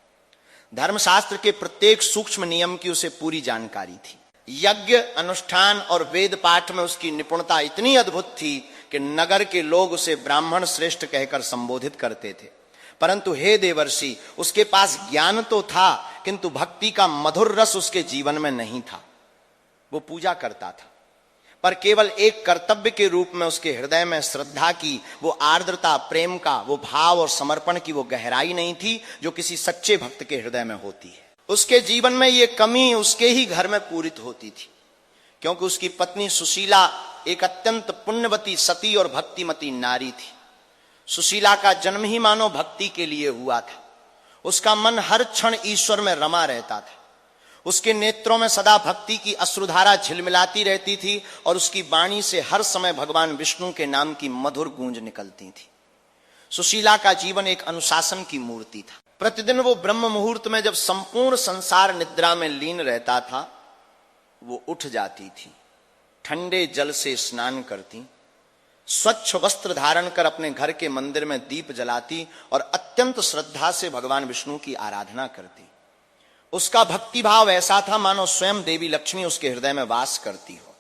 धर्मशास्त्र के प्रत्येक सूक्ष्म नियम की उसे पूरी जानकारी थी। यज्ञ, अनुष्ठान और वेद पाठ में उसकी निपुणता इतनी अद्भुत थी कि नगर के लोग उसे ब्राह्मण श्रेष्ठ कहकर संबोधित करते थे। परंतु हे देवर्षि, उसके पास ज्ञान तो था किंतु भक्ति का मधुर रस उसके जीवन में नहीं था। वो पूजा करता था पर केवल एक कर्तव्य के रूप में। उसके हृदय में श्रद्धा की वो आर्द्रता, प्रेम का वो भाव और समर्पण की वो गहराई नहीं थी जो किसी सच्चे भक्त के हृदय में होती है। उसके जीवन में ये कमी उसके ही घर में पूरित होती थी, क्योंकि उसकी पत्नी सुशीला एक अत्यंत पुण्यवती, सती और भक्तिमती नारी थी। सुशीला का जन्म ही मानो भक्ति के लिए हुआ था। उसका मन हर क्षण ईश्वर में रमा रहता था। उसके नेत्रों में सदा भक्ति की अश्रुधारा झिलमिलाती रहती थी और उसकी वाणी से हर समय भगवान विष्णु के नाम की मधुर गूंज निकलती थी। सुशीला का जीवन एक अनुशासन की मूर्ति था। प्रतिदिन वो ब्रह्म मुहूर्त में जब संपूर्ण संसार निद्रा में लीन रहता था, वो उठ जाती थी, ठंडे जल से स्नान करती, स्वच्छ वस्त्र धारण कर अपने घर के मंदिर में दीप जलाती और अत्यंत श्रद्धा से भगवान विष्णु की आराधना करती। उसका भक्ति भाव ऐसा था मानो स्वयं देवी लक्ष्मी उसके हृदय में वास करती हो।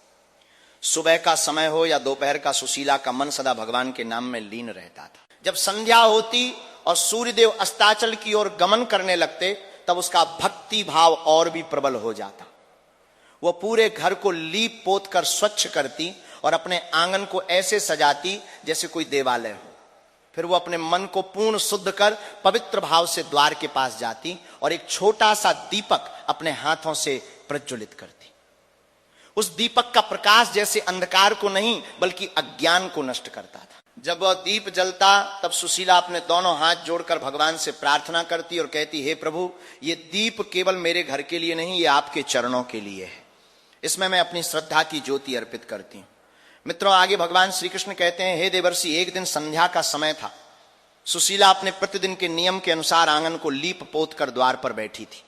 सुबह का समय हो या दोपहर का, सुशीला का मन सदा भगवान के नाम में लीन रहता था। जब संध्या होती और सूर्यदेव अस्ताचल की ओर गमन करने लगते, तब उसका भक्ति भाव और भी प्रबल हो जाता। वह पूरे घर को लीप पोत कर स्वच्छ करती और अपने आंगन को ऐसे सजाती जैसे कोई देवालय हो। फिर वो अपने मन को पूर्ण शुद्ध कर पवित्र भाव से द्वार के पास जाती और एक छोटा सा दीपक अपने हाथों से प्रज्वलित करती। उस दीपक का प्रकाश जैसे अंधकार को नहीं बल्कि अज्ञान को नष्ट करता था। जब वह दीप जलता तब सुशीला अपने दोनों हाथ जोड़कर भगवान से प्रार्थना करती और कहती, हे प्रभु, ये दीप केवल मेरे घर के लिए नहीं, ये आपके चरणों के लिए है। इसमें मैं अपनी श्रद्धा की ज्योति अर्पित करती हूं। मित्रों, आगे भगवान श्री कृष्ण कहते हैं, हे देवर्षि, एक दिन संध्या का समय था। सुशीला अपने प्रतिदिन के नियम के अनुसार आंगन को लीप पोत कर द्वार पर बैठी थी।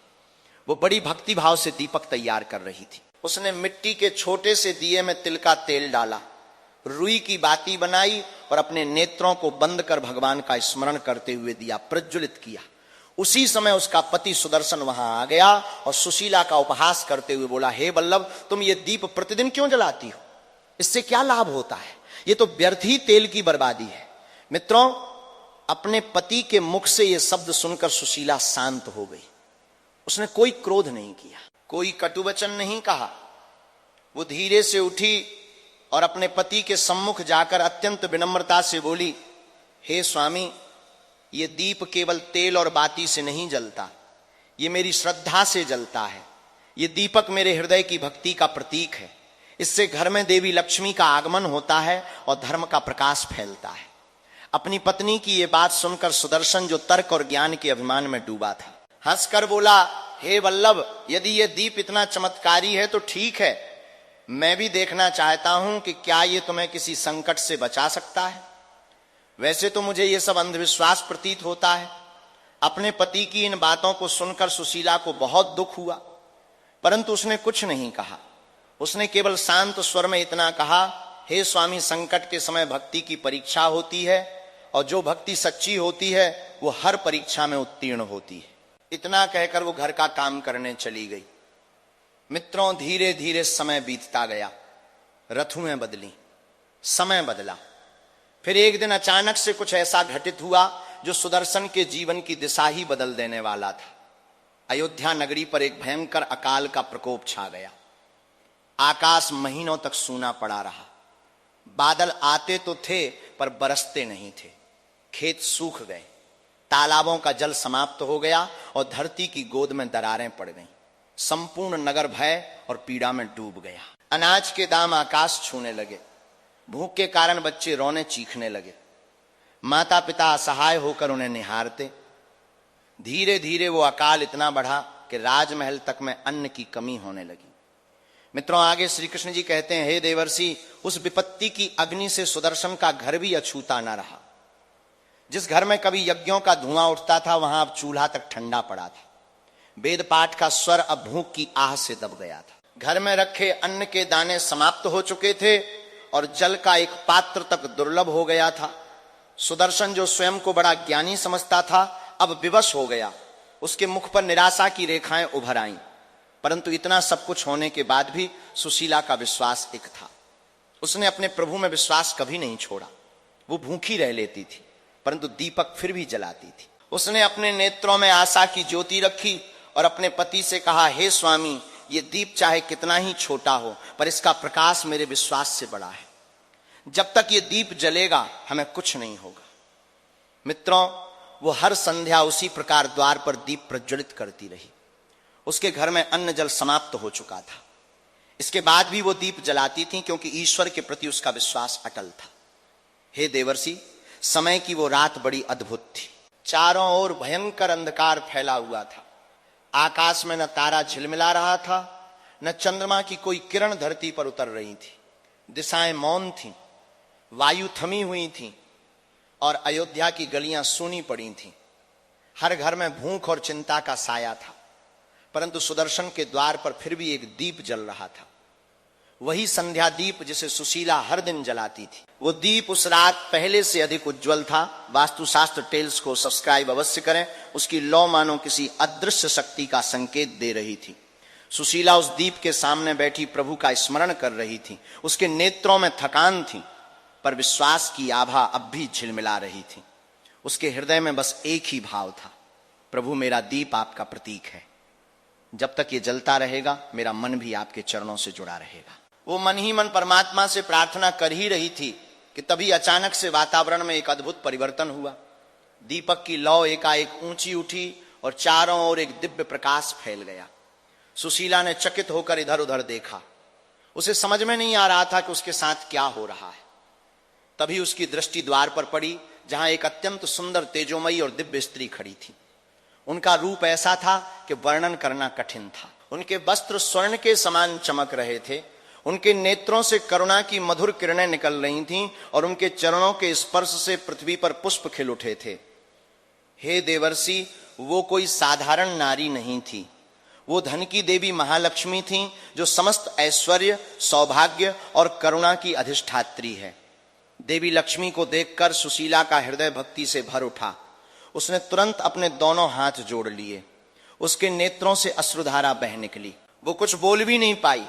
वो बड़ी भक्ति भाव से दीपक तैयार कर रही थी। उसने मिट्टी के छोटे से दिए में तिल का तेल डाला, रुई की बाती बनाई और अपने नेत्रों को बंद कर भगवान का स्मरण करते हुए दिया प्रज्वलित किया। उसी समय उसका पति सुदर्शन वहां आ गया और सुशीला का उपहास करते हुए बोला, हे वल्लभ, तुम ये दीप प्रतिदिन क्यों जलाती हो? इससे क्या लाभ होता है? ये तो व्यर्थ ही तेल की बर्बादी है। मित्रों, अपने पति के मुख से ये शब्द सुनकर सुशीला शांत हो गई। उसने कोई क्रोध नहीं किया, कोई कटु वचन नहीं कहा। वो धीरे से उठी और अपने पति के सम्मुख जाकर अत्यंत विनम्रता से बोली, हे स्वामी, ये दीप केवल तेल और बाती से नहीं जलता, ये मेरी श्रद्धा से जलता है। ये दीपक मेरे हृदय की भक्ति का प्रतीक है। इससे घर में देवी लक्ष्मी का आगमन होता है और धर्म का प्रकाश फैलता है। अपनी पत्नी की ये बात सुनकर सुदर्शन, जो तर्क और ज्ञान के अभिमान में डूबा था, हंसकर बोला, हे वल्लभ, यदि ये दीप इतना चमत्कारी है तो ठीक है, मैं भी देखना चाहता हूं कि क्या ये तुम्हें किसी संकट से बचा सकता है। वैसे तो मुझे ये सब अंधविश्वास प्रतीत होता है। अपने पति की इन बातों को सुनकर सुशीला को बहुत दुख हुआ, परंतु उसने कुछ नहीं कहा। उसने केवल शांत स्वर में इतना कहा, हे स्वामी, संकट के समय भक्ति की परीक्षा होती है और जो भक्ति सच्ची होती है वो हर परीक्षा में उत्तीर्ण होती है। इतना कहकर वो घर का काम करने चली गई। मित्रों, धीरे धीरे समय बीतता गया, ऋतुएं बदली, समय बदला। फिर एक दिन अचानक से कुछ ऐसा घटित हुआ जो सुदर्शन के जीवन की दिशा ही बदल देने वाला था। अयोध्या नगरी पर एक भयंकर अकाल का प्रकोप छा गया। आकाश महीनों तक सूना पड़ा रहा। बादल आते तो थे पर बरसते नहीं थे। खेत सूख गए, तालाबों का जल समाप्त हो गया और धरती की गोद में दरारें पड़ गईं। संपूर्ण नगर भय और पीड़ा में डूब गया। अनाज के दाम आकाश छूने लगे। भूख के कारण बच्चे रोने चीखने लगे। माता पिता असहाय होकर उन्हें निहारते। धीरे धीरे वो अकाल इतना बढ़ा कि राजमहल तक में अन्न की कमी होने लगी। मित्रों, आगे श्री कृष्ण जी कहते हैं, हे देवर्षि, उस विपत्ति की अग्नि से सुदर्शन का घर भी अछूता न रहा। जिस घर में कभी यज्ञों का धुआं उठता था, वहां अब चूल्हा तक ठंडा पड़ा था। वेद पाठ का स्वर अब भूख की आह से दब गया था। घर में रखे अन्न के दाने समाप्त हो चुके थे और जल का एक पात्र तक दुर्लभ हो गया था। सुदर्शन, जो स्वयं को बड़ा ज्ञानी समझता था, अब विवश हो गया। उसके मुख पर निराशा की रेखाएं उभर आईं। परंतु इतना सब कुछ होने के बाद भी सुशीला का विश्वास एक था। उसने अपने प्रभु में विश्वास कभी नहीं छोड़ा। वो भूखी रह लेती थी परंतु दीपक फिर भी जलाती थी। उसने अपने नेत्रों में आशा की ज्योति रखी और अपने पति से कहा, हे स्वामी, ये दीप चाहे कितना ही छोटा हो पर इसका प्रकाश मेरे विश्वास से बड़ा है। जब तक ये दीप जलेगा हमें कुछ नहीं होगा। मित्रों, वो हर संध्या उसी प्रकार द्वार पर दीप प्रज्वलित करती रही। उसके घर में अन्न जल समाप्त हो चुका था। इसके बाद भी वो दीप जलाती थी क्योंकि ईश्वर के प्रति उसका विश्वास अटल था। हे देवर्षि, समय की वो रात बड़ी अद्भुत थी। चारों ओर भयंकर अंधकार फैला हुआ था। आकाश में न तारा झिलमिला रहा था, न चंद्रमा की कोई किरण धरती पर उतर रही थी। दिशाएं मौन थीं, वायु थमी हुई थी और अयोध्या की गलियां सूनी पड़ी थीं। हर घर में भूख और चिंता का साया था, परंतु सुदर्शन के द्वार पर फिर भी एक दीप जल रहा था। वही संध्या दीप जिसे सुशीला हर दिन जलाती थी। वो दीप उस रात पहले से अधिक उज्जवल था। वास्तुशास्त्र टेल्स को सब्सक्राइब अवश्य करें। उसकी लौ मानो किसी अदृश्य शक्ति का संकेत दे रही थी। सुशीला उस दीप के सामने बैठी प्रभु का स्मरण कर रही थी। उसके नेत्रों में थकान थी, पर विश्वास की आभा अब भी झिलमिला रही थी। उसके हृदय में बस एक ही भाव था, प्रभु मेरा दीप आपका प्रतीक है। जब तक ये जलता रहेगा मेरा मन भी आपके चरणों से जुड़ा रहेगा। वो मन ही मन परमात्मा से प्रार्थना कर ही रही थी कि तभी अचानक से वातावरण में एक अद्भुत परिवर्तन हुआ। दीपक की लौ एकाएक ऊंची उठी और चारों ओर एक दिव्य प्रकाश फैल गया। सुशीला ने चकित होकर इधर उधर देखा। उसे समझ में नहीं आ रहा था कि उसके साथ क्या हो रहा है। तभी उसकी दृष्टि द्वार पर पड़ी, जहां एक अत्यंत सुंदर, तेजोमयी और दिव्य स्त्री खड़ी थी। उनका रूप ऐसा था कि वर्णन करना कठिन था। उनके वस्त्र स्वर्ण के समान चमक रहे थे। उनके नेत्रों से करुणा की मधुर किरणें निकल रही थीं और उनके चरणों के स्पर्श से पृथ्वी पर पुष्प खिल उठे थे। हे देवर्षि, वो कोई साधारण नारी नहीं थी। वो धन की देवी महालक्ष्मी थीं, जो समस्त ऐश्वर्य, सौभाग्य और करुणा की अधिष्ठात्री है। देवी लक्ष्मी को देखकर सुशीला का हृदय भक्ति से भर उठा। उसने तुरंत अपने दोनों हाथ जोड़ लिए। उसके नेत्रों से अश्रुधारा बह निकली। वो कुछ बोल भी नहीं पाई,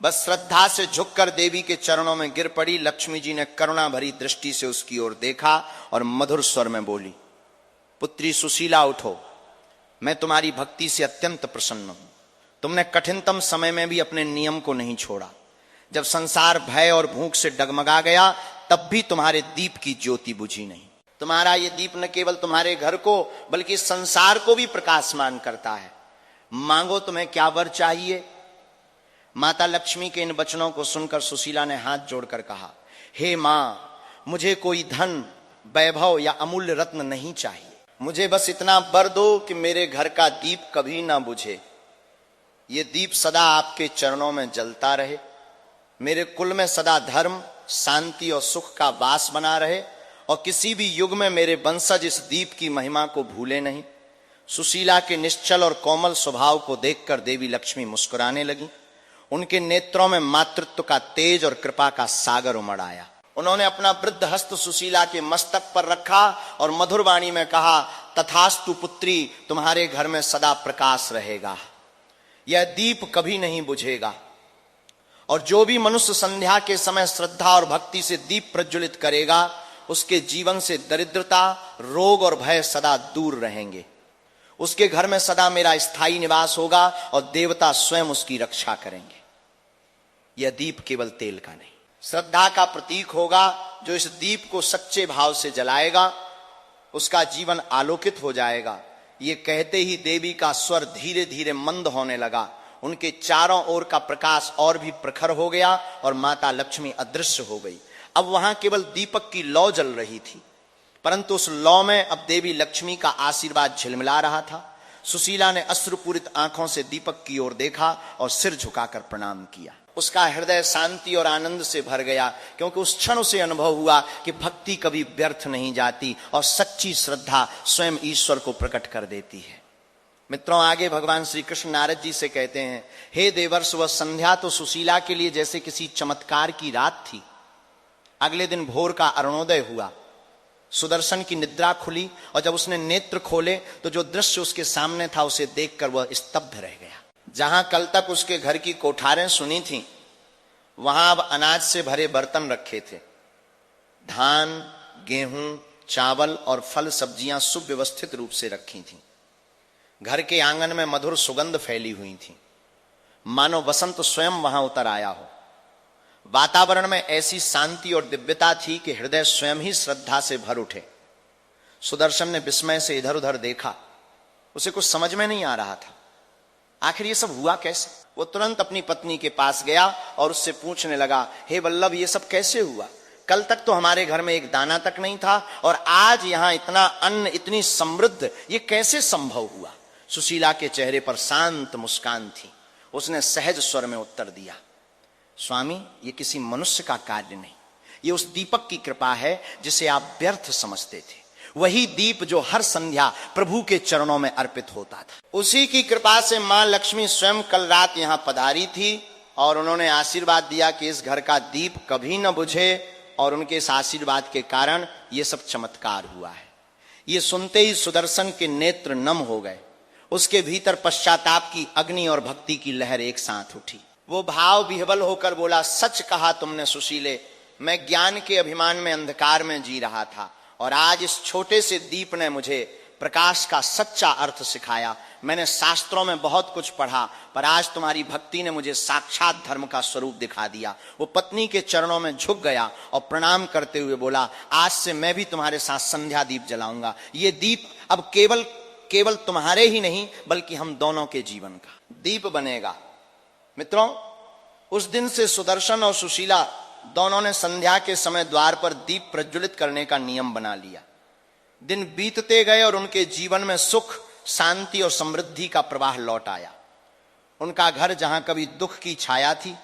बस श्रद्धा से झुककर देवी के चरणों में गिर पड़ी। लक्ष्मी जी ने करुणा भरी दृष्टि से उसकी ओर देखा और मधुर स्वर में बोली, पुत्री सुशीला उठो, मैं तुम्हारी भक्ति से अत्यंत प्रसन्न हूं। तुमने कठिनतम समय में भी अपने नियम को नहीं छोड़ा। जब संसार भय और भूख से डगमगा गया, तब भी तुम्हारे दीप की ज्योति बुझी नहीं। तुम्हारा ये दीप न केवल तुम्हारे घर को बल्कि संसार को भी प्रकाशमान करता है। मांगो, तुम्हें क्या वर चाहिए। माता लक्ष्मी के इन वचनों को सुनकर सुशीला ने हाथ जोड़कर कहा, हे मां, मुझे कोई धन, वैभव या अमूल्य रत्न नहीं चाहिए। मुझे बस इतना वर दो कि मेरे घर का दीप कभी ना बुझे। ये दीप सदा आपके चरणों में जलता रहे। मेरे कुल में सदा धर्म, शांति और सुख का वास बना रहे और किसी भी युग में मेरे वंशज इस दीप की महिमा को भूले नहीं। सुशीला के निश्चल और कोमल स्वभाव को देखकर देवी लक्ष्मी मुस्कुराने लगी। उनके नेत्रों में मातृत्व का तेज और कृपा का सागर उमड़ आया। उन्होंने अपना वृद्ध हस्त सुशीला के मस्तक पर रखा और मधुर वाणी में कहा, तथास्तु पुत्री, तुम्हारे घर में सदा प्रकाश रहेगा। यह दीप कभी नहीं बुझेगा और जो भी मनुष्य संध्या के समय श्रद्धा और भक्ति से दीप प्रज्वलित करेगा, उसके जीवन से दरिद्रता, रोग और भय सदा दूर रहेंगे। उसके घर में सदा मेरा स्थायी निवास होगा और देवता स्वयं उसकी रक्षा करेंगे। यह दीप केवल तेल का नहीं, श्रद्धा का प्रतीक होगा। जो इस दीप को सच्चे भाव से जलाएगा, उसका जीवन आलोकित हो जाएगा। ये कहते ही देवी का स्वर धीरे धीरे मंद होने लगा। उनके चारों ओर का प्रकाश और भी प्रखर हो गया और माता लक्ष्मी अदृश्य हो गई। अब वहां केवल दीपक की लौ जल रही थी, परंतु उस लौ में अब देवी लक्ष्मी का आशीर्वाद झिलमिला रहा था। सुशीला ने अश्रुपूरित आंखों से दीपक की ओर देखा और सिर झुकाकर प्रणाम किया। उसका हृदय शांति और आनंद से भर गया, क्योंकि उस क्षण उसे अनुभव हुआ कि भक्ति कभी व्यर्थ नहीं जाती और सच्ची श्रद्धा स्वयं ईश्वर को प्रकट कर देती है। मित्रों, आगे भगवान श्री कृष्ण नारद जी से कहते हैं, हे देवर्ष, वह संध्या तो सुशीला के लिए जैसे किसी चमत्कार की रात थी। अगले दिन भोर का अरुणोदय हुआ। सुदर्शन की निद्रा खुली और जब उसने नेत्र खोले तो जो दृश्य उसके सामने था उसे देखकर वह स्तब्ध रह गया। जहां कल तक उसके घर की कोठारें सुनी थीं, वहां अब अनाज से भरे बर्तन रखे थे। धान, गेहूं, चावल और फल सब्जियां सुव्यवस्थित रूप से रखी थीं। घर के आंगन में मधुर सुगंध फैली हुई थी, मानो वसंत स्वयं वहां उतर आया हो। वातावरण में ऐसी शांति और दिव्यता थी कि हृदय स्वयं ही श्रद्धा से भर उठे। सुदर्शन ने विस्मय से इधर उधर देखा। उसे कुछ समझ में नहीं आ रहा था। आखिर ये सब हुआ कैसे? वो तुरंत अपनी पत्नी के पास गया और उससे पूछने लगा, हे वल्लभ, ये सब कैसे हुआ? कल तक तो हमारे घर में एक दाना तक नहीं था और आज यहां इतना अन्न, इतनी समृद्ध, ये कैसे संभव हुआ? सुशीला के चेहरे पर शांत मुस्कान थी। उसने सहज स्वर में उत्तर दिया, स्वामी, ये किसी मनुष्य का कार्य नहीं, ये उस दीपक की कृपा है जिसे आप व्यर्थ समझते थे। वही दीप जो हर संध्या प्रभु के चरणों में अर्पित होता था। उसी की कृपा से मां लक्ष्मी स्वयं कल रात यहां पधारी थी और उन्होंने आशीर्वाद दिया कि इस घर का दीप कभी न बुझे, और उनके इस आशीर्वाद के कारण ये सब चमत्कार हुआ है। ये सुनते ही सुदर्शन के नेत्र नम हो गए। उसके भीतर पश्चाताप की अग्नि और भक्ति की लहर एक साथ उठी। वो भाव विह्वल होकर बोला, सच कहा तुमने सुशीले, मैं ज्ञान के अभिमान में अंधकार में जी रहा था और आज इस छोटे से दीप ने मुझे प्रकाश का सच्चा अर्थ सिखाया। मैंने शास्त्रों में बहुत कुछ पढ़ा, पर आज तुम्हारी भक्ति ने मुझे साक्षात धर्म का स्वरूप दिखा दिया। वो पत्नी के चरणों में झुक गया और प्रणाम करते हुए बोला, आज से मैं भी तुम्हारे साथ संध्या दीप जलाऊंगा। ये दीप अब केवल तुम्हारे ही नहीं बल्कि हम दोनों के जीवन का दीप बनेगा। मित्रों, उस दिन से सुदर्शन और सुशीला दोनों ने संध्या के समय द्वार पर दीप प्रज्वलित करने का नियम बना लिया। दिन बीतते गए और उनके जीवन में सुख, शांति और समृद्धि का प्रवाह लौट आया। उनका घर जहां कभी दुख की छाया थी,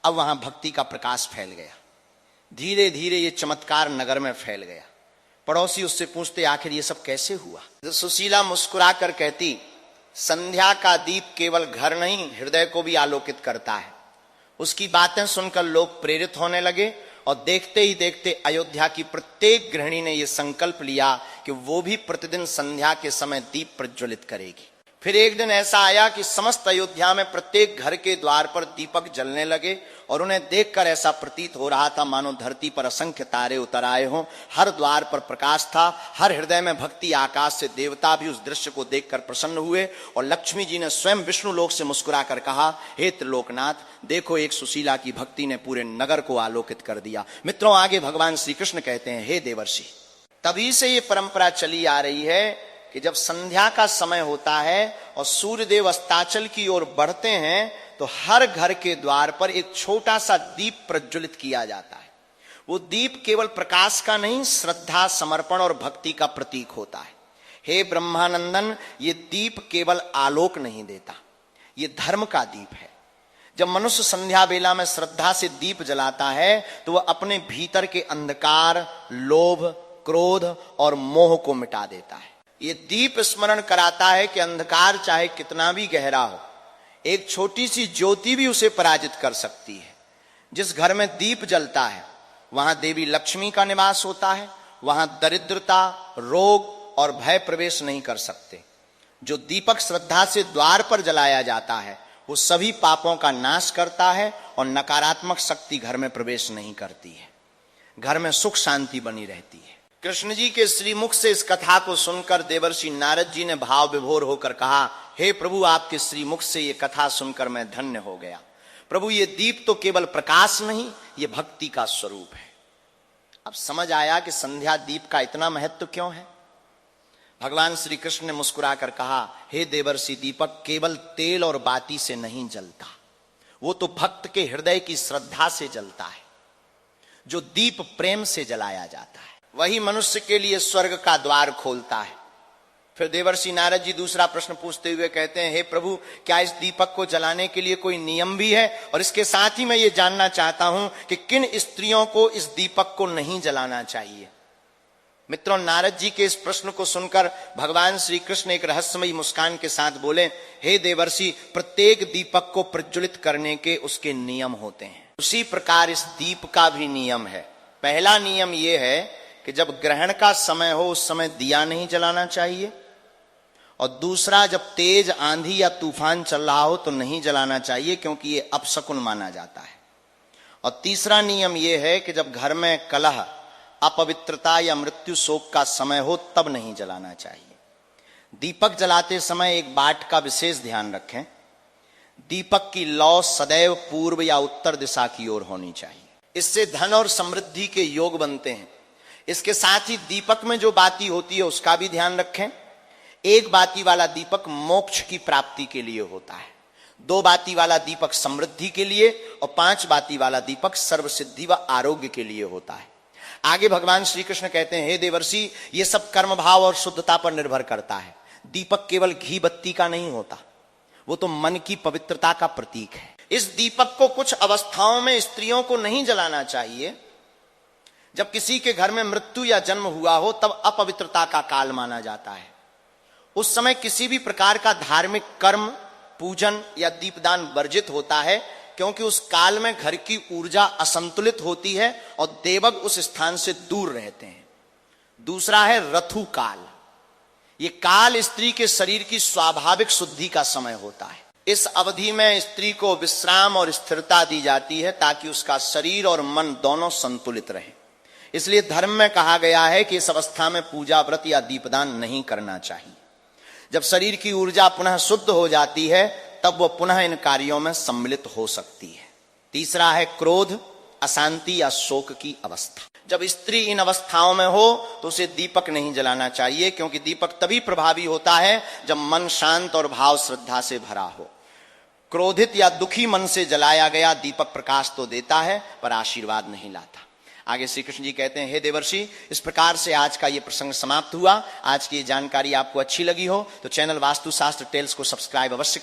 अब वहां भक्ति का प्रकाश फैल गया। धीरे धीरे ये चमत्कार नगर में फैल गया। पड़ोसी उससे पूछते, आखिर ये सब कैसे हुआ? तो सुशीला मुस्कुरा कर कहती, संध्या का दीप केवल घर नहीं, हृदय को भी आलोकित करता है। उसकी बातें सुनकर लोग प्रेरित होने लगे और देखते ही देखते अयोध्या की प्रत्येक गृहिणी ने यह संकल्प लिया कि वो भी प्रतिदिन संध्या के समय दीप प्रज्वलित करेगी। फिर एक दिन ऐसा आया कि समस्त अयोध्या में प्रत्येक घर के द्वार पर दीपक जलने लगे और उन्हें देखकर ऐसा प्रतीत हो रहा था मानो धरती पर असंख्य तारे उतर आए हों। हर द्वार पर प्रकाश था, हर हृदय में भक्ति। आकाश से देवता भी उस दृश्य को देखकर प्रसन्न हुए और लक्ष्मी जी ने स्वयं विष्णु लोक से मुस्कुराकर कहा, हे त्रिलोकनाथ, देखो एक सुशीला की भक्ति ने पूरे नगर को आलोकित कर दिया। मित्रों, आगे भगवान श्री कृष्ण कहते हैं, हे देवर्षि, तभी से ये परंपरा चली आ रही है कि जब संध्या का समय होता है और सूर्यदेव अस्ताचल की ओर बढ़ते हैं तो हर घर के द्वार पर एक छोटा सा दीप प्रज्वलित किया जाता है। वो दीप केवल प्रकाश का नहीं, श्रद्धा, समर्पण और भक्ति का प्रतीक होता है। हे ब्रह्मानंदन, ये दीप केवल आलोक नहीं देता, ये धर्म का दीप है। जब मनुष्य संध्या बेला में श्रद्धा से दीप जलाता है तो वह अपने भीतर के अंधकार, लोभ, क्रोध और मोह को मिटा देता है। ये दीप स्मरण कराता है कि अंधकार चाहे कितना भी गहरा हो, एक छोटी सी ज्योति भी उसे पराजित कर सकती है। जिस घर में दीप जलता है वहां देवी लक्ष्मी का निवास होता है, वहां दरिद्रता, रोग और भय प्रवेश नहीं कर सकते। जो दीपक श्रद्धा से द्वार पर जलाया जाता है वो सभी पापों का नाश करता है और नकारात्मक शक्ति घर में प्रवेश नहीं करती है। घर में सुख शांति बनी रहती है। कृष्ण जी के श्रीमुख से इस कथा को सुनकर देवर्षि नारद जी ने भाव विभोर होकर कहा, हे प्रभु, आपके श्रीमुख से ये कथा सुनकर मैं धन्य हो गया। प्रभु, ये दीप तो केवल प्रकाश नहीं, ये भक्ति का स्वरूप है। अब समझ आया कि संध्या दीप का इतना महत्व क्यों है। भगवान श्री कृष्ण ने मुस्कुराकर कहा, हे देवर्षि, दीपक केवल तेल और बाती से नहीं जलता, वो तो भक्त के हृदय की श्रद्धा से जलता है। जो दीप प्रेम से जलाया जाता है वही मनुष्य के लिए स्वर्ग का द्वार खोलता है। फिर देवर्षि नारद जी दूसरा प्रश्न पूछते हुए कहते हैं, हे प्रभु, क्या इस दीपक को जलाने के लिए कोई नियम भी है? और इसके साथ ही मैं ये जानना चाहता हूं कि किन स्त्रियों को इस दीपक को नहीं जलाना चाहिए। मित्रों, नारद जी के इस प्रश्न को सुनकर भगवान श्री कृष्ण एक रहस्यमयी मुस्कान के साथ बोले, हे देवर्षि, प्रत्येक दीपक को प्रज्वलित करने के उसके नियम होते हैं। उसी प्रकार इस दीप का भी नियम है। पहला नियम यह है कि जब ग्रहण का समय हो उस समय दिया नहीं जलाना चाहिए, और दूसरा, जब तेज आंधी या तूफान चल रहा हो तो नहीं जलाना चाहिए, क्योंकि ये अपशकुन माना जाता है। और तीसरा नियम यह है कि जब घर में कलह, अपवित्रता या मृत्यु शोक का समय हो तब नहीं जलाना चाहिए। दीपक जलाते समय एक बात का विशेष ध्यान रखें, दीपक की लौ सदैव पूर्व या उत्तर दिशा की ओर होनी चाहिए। इससे धन और समृद्धि के योग बनते हैं। इसके साथ ही दीपक में जो बाती होती है उसका भी ध्यान रखें। एक बाती वाला दीपक मोक्ष की प्राप्ति के लिए होता है, 2 बाती वाला दीपक समृद्धि के लिए और 5 बाती वाला दीपक सर्वसिद्धि व आरोग्य के लिए होता है। आगे भगवान श्री कृष्ण कहते हैं, हे देवर्षि, ये सब कर्म भाव और शुद्धता पर निर्भर करता है। दीपक केवल घी बत्ती का नहीं होता, वो तो मन की पवित्रता का प्रतीक है। इस दीपक को कुछ अवस्थाओं में स्त्रियों को नहीं जलाना चाहिए। जब किसी के घर में मृत्यु या जन्म हुआ हो तब अपवित्रता का काल माना जाता है। उस समय किसी भी प्रकार का धार्मिक कर्म, पूजन या दीपदान वर्जित होता है, क्योंकि उस काल में घर की ऊर्जा असंतुलित होती है और देवग उस स्थान से दूर रहते हैं। दूसरा है रथु काल। ये काल स्त्री के शरीर की स्वाभाविक शुद्धि का समय होता है। इस अवधि में स्त्री को विश्राम और स्थिरता दी जाती है ताकि उसका शरीर और मन दोनों संतुलित रहे। इसलिए धर्म में कहा गया है कि इस अवस्था में पूजा, व्रत या दीपदान नहीं करना चाहिए। जब शरीर की ऊर्जा पुनः शुद्ध हो जाती है तब वह पुनः इन कार्यों में सम्मिलित हो सकती है। तीसरा है क्रोध, अशांति या शोक की अवस्था। जब स्त्री इन अवस्थाओं में हो तो उसे दीपक नहीं जलाना चाहिए, क्योंकि दीपक तभी प्रभावी होता है जब मन शांत और भाव श्रद्धा से भरा हो। क्रोधित या दुखी मन से जलाया गया दीपक प्रकाश तो देता है पर आशीर्वाद नहीं लाता। आगे श्री कृष्ण जी कहते हैं, हे देवर्षि, इस प्रकार से आज का ये प्रसंग समाप्त हुआ। आज की ये जानकारी आपको अच्छी लगी हो तो चैनल वास्तु शास्त्र टेल्स को सब्सक्राइब अवश्य